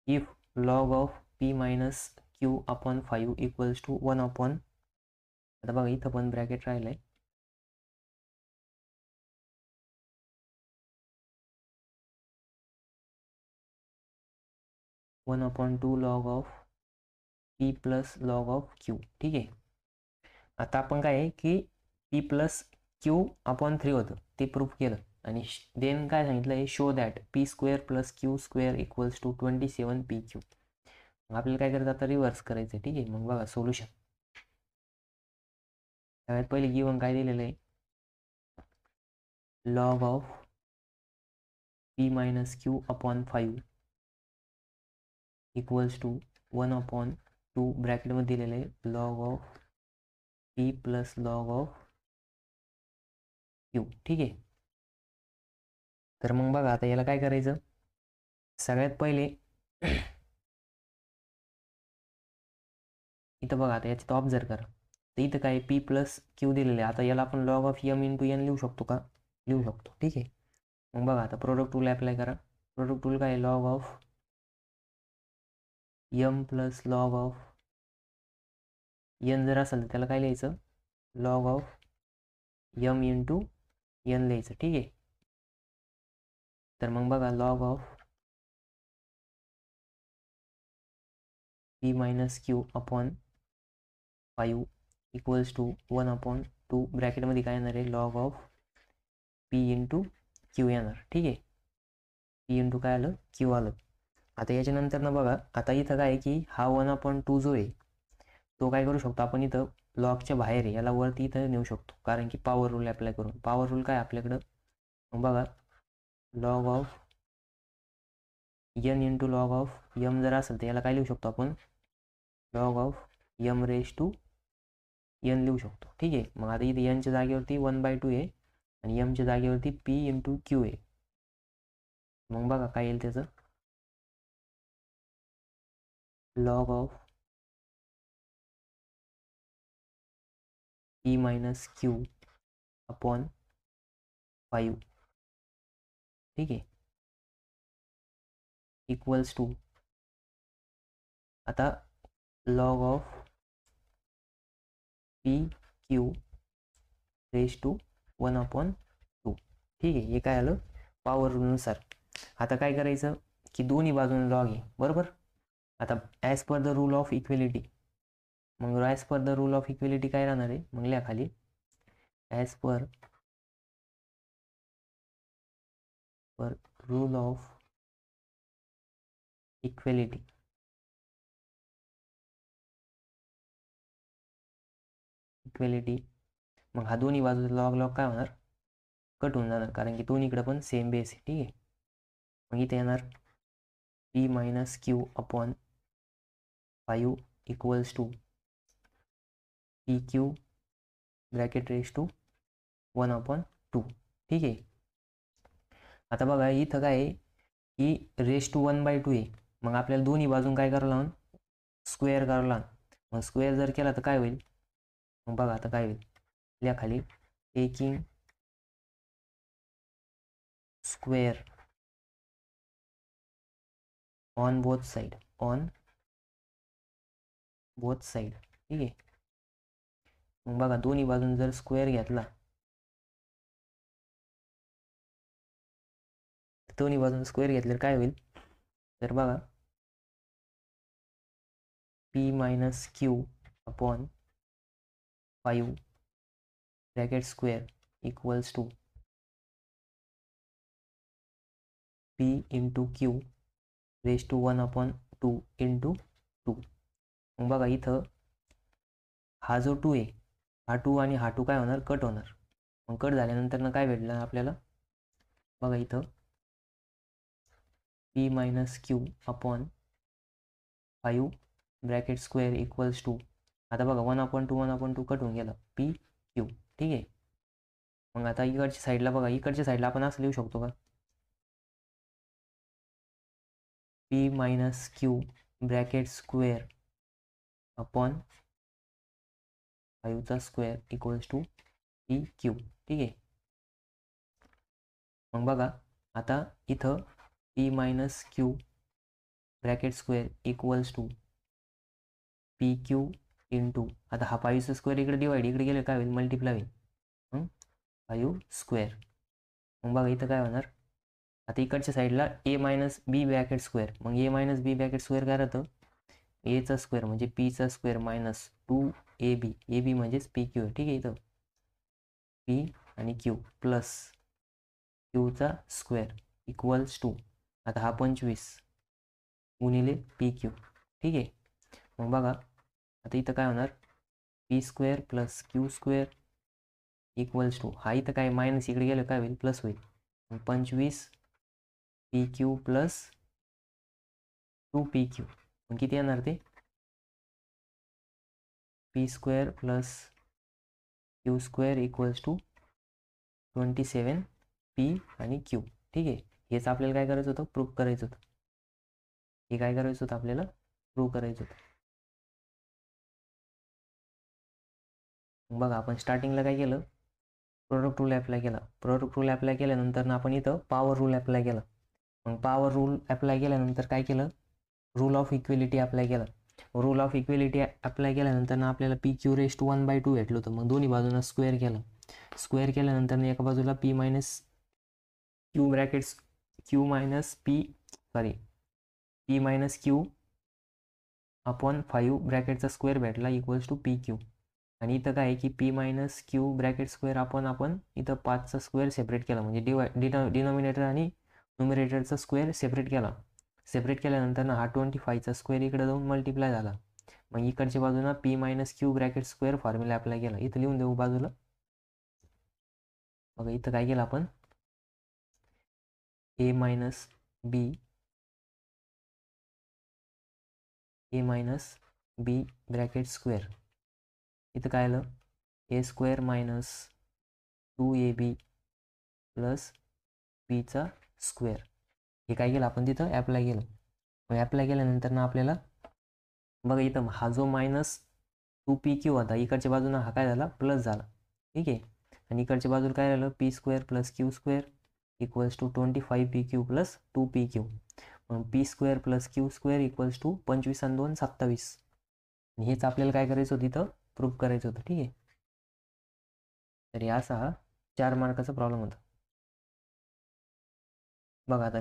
If log of p minus Q upon 5 equals to 1 upon, आता बघा इथं पण ब्रॅकेट राहिलं आहे, 1/2 log of p plus log of q. ठीक आहे. आता आपण काय आहे की पी प्लस क्यू अपॉन 3 होतं ते प्रूफ केलं, आणि देन काय सांगितलं आहे, show that p square plus q square equals to 27 p q. आपल्याला काय करायचं आता, रिव्हर्स करायचं. ठीक आहे. मग बघा सोल्युशन. सगळ्यात पहिले गिवन काय दिलेलं आहे, log of p minus Q upon 5 equals to 1/2 ब्रॅकेटमध्ये दिलेलं आहे log of p plus log of q. ठीक आहे. तर मग बघा आता याला काय करायचं, सगळ्यात पहिले इथं बघा आता याच्यात ऑब्झर्व करा, तर इथं काय पी प्लस क्यू दिलेलं आहे. आता याला आपण log of m into n लिहू शकतो का, लिहू शकतो. ठीक आहे. मग बघा आता प्रोडक्ट टूल अप्लाय करा. प्रोडक्ट टूल काय, log of m plus log of n जर असेल तर त्याला काय लिहायचं, log of m into n लिहायचं. ठीक आहे. तर मग बघा log of p minus Q upon 5 equals to 1/2 ब्रॅकेटमध्ये काय येणार आहे, log of p into q येणार. ठीक आहे. पी इंटू काय आलं, क्यू आलं. आता याच्यानंतर ना बघा, आता इथं काय आहे की हा 1/2 जो आहे तो काय करू शकतो आपण, इथं लॉगच्या बाहेर आहे याला वरती इथं नेऊ शकतो, कारण की पॉवर रूल अप्लाय करून. पॉवर रूल काय आपल्याकडं, मग बघा log of n into log of m जर असेल तर याला काय लिहू शकतो आपण, log of m raise to n लिहू शकतो. ठीक आहे. मग आता इथे एनच्या जागेवरती 1/2 आहे आणि एमच्या जागेवरती पी इंटू क्यू आहे. मग बघा काय येईल त्याचं, log of p minus Q upon 5. ठीक आहे. इक्वल्स टू, आता log of p q raise to 1/2. ठीक आहे. हे काय आलं, पॉवर रूलनुसार. आता काय करायचं की दोन्ही बाजूने लॉग आहे बरोबर. आता as per the rule of equality, मग as per the rule of equality काय राहणार आहे, मग लिहा खाली as per rule of equality. मग हा दोन्ही बाजूचा लॉग लॉग काय होणार, कट होऊन जाणार, कारण की दोन्हीकडे पण सेम बेस आहे. ठीक आहे. मग इथे येणार p minus Q upon 5 equals to P q bracket raise to 1/2. ठीक आहे. आता बघा इथं काय आहे की रेस टू 1/2 आहे, मग आपल्याला दोन्ही बाजून काय करावं लागेल, स्क्वेअर करावं लागेल. मग स्क्वेअर जर केला तर काय होईल, मग बघा आता काय होईल, लिहा खाली taking square on both side, ठीक आहे. मग बघा दोन्ही बाजून जर स्क्वेअर घेतला, दोन्ही बाजून स्क्वेअर घेतल्यावर काय होईल, तर बघा p minus Q upon 5 bracket square equals to p into q raise to 1/2 into 2. मग बघा इथं हा जो 2 आहे, हा 2 आणि हा 2 काय होणार, कट होणार. मग कट झाल्यानंतर ना काय भेटलं आपल्याला, बघा इथं P minus Q upon 5 bracket square equals to, आता बघा 1/2 कट होऊन गेला, पी क्यू. ठीक आहे. मग आता इकडच्या साईडला बघा, इकडच्या साईडला आपण असं लिहू शकतो का, P minus Q bracket square upon 5चा square equals to P Q. ठीक आहे. मग बघा आता इथं P minus Q bracket square equals to P Q into, आता हा 5चा स्क्वेअर इकडे डिवाइड, इकडे गेले काय होईल मल्टिप्लाय होईल 5 स्क्वेअर. मग बघा इथं काय होणार, आता इकडच्या साईडला ए मायनस बी ब्रॅकेट स्क्वेअर, मग ए मायनस बी ब्रॅकेट स्क्वेअर काय राहतं, एचा स्क्वेअर म्हणजे पीचा square minus 2ab, A B म्हणजेच पी क्यू आहे. ठीक आहे, इथं पी आणि क्यू प्लस क्यूचा स्क्वेअर इक्वल्स टू, आता हा 25 गुणिले पी क्यू. ठीक आहे, मग बघा आता इथं काय होणार, p square plus q square equals to, हा इथं काय मायनस इकडे गेलं काय होईल प्लस होईल, मग 25 पी क्यू प्लस 2पी क्यू, मग किती येणार ते p square plus q square equals to 27 p आणि क्यू. ठीक आहे, हेच आपल्याला काय करायचं होतं, प्रूव्ह करायचं होतं. हे काय करायचं होतं आपल्याला, प्रूव्ह करायचं होतं. बघा आपण स्टार्टिंगला काय केलं, प्रोडक्ट रूल अप्लाय केला. प्रोडक्ट रूल अप्लाय केल्यानंतर आपण इथं पॉवर रूल अप्लाय केला. मग पॉवर रूल अप्लाय केल्यानंतर काय केलं, रूल ऑफ इक्वेलिटी अप्लाय केला. रूल ऑफ इक्वेलिटी अप्लाय केल्यानंतर आपल्याला पी क्यू रेस्ट 1/2 भेटलं होतं. मग दोन्ही बाजूंना स्क्वेअर केलं. स्क्वेअर केल्यानंतर एका बाजूला P minus Q brackets Q minus P P minus Q upon 5 ब्रॅकेटचा स्क्वेअर भेटला इक्वल्स टू पी क्यू. आणि इथं काय आहे की P minus Q bracket square आपण इथं 5चा स्क्वेअर सेपरेट केला, म्हणजे डिनॉमिनेटर आणि न्युमिरेटरचा स्क्वेअर सेपरेट केला. सेपरेट केल्यानंतर हा 25चा स्क्वेअर इकडे जाऊन मल्टिप्लाय झाला. मग इकडच्या बाजूला P minus Q bracket square formula apply केला. इथं लिहून देऊ बाजूला. बघा इथं काय केलं आपण, ए मायनस बी ब्रॅकेट स्क्वेअर, इथं काय आलं ए स्क्वेअर मायनस 2ab प्लस बीचा स्क्वेअर. हे काय केलं आपण तिथं ॲप्लाय केलं. मग ॲप्लाय केल्यानंतर ना आपल्याला बघा इथं हा जो मायनस 2pq होता इकडच्या बाजूला हा काय झाला प्लस झाला. ठीक आहे, आणि इकडच्या बाजूला काय झालं p square plus q square equals to 25pq plus 2pq. मग p square plus q square equals to 25 आणि 2 27. आणि हेच आपल्याला काय करायचं होतं इथं प्रूव्ह करायचं होतं. ठीक आहे, तर असा हा 4 मार्काचा प्रॉब्लेम होता. बघा आता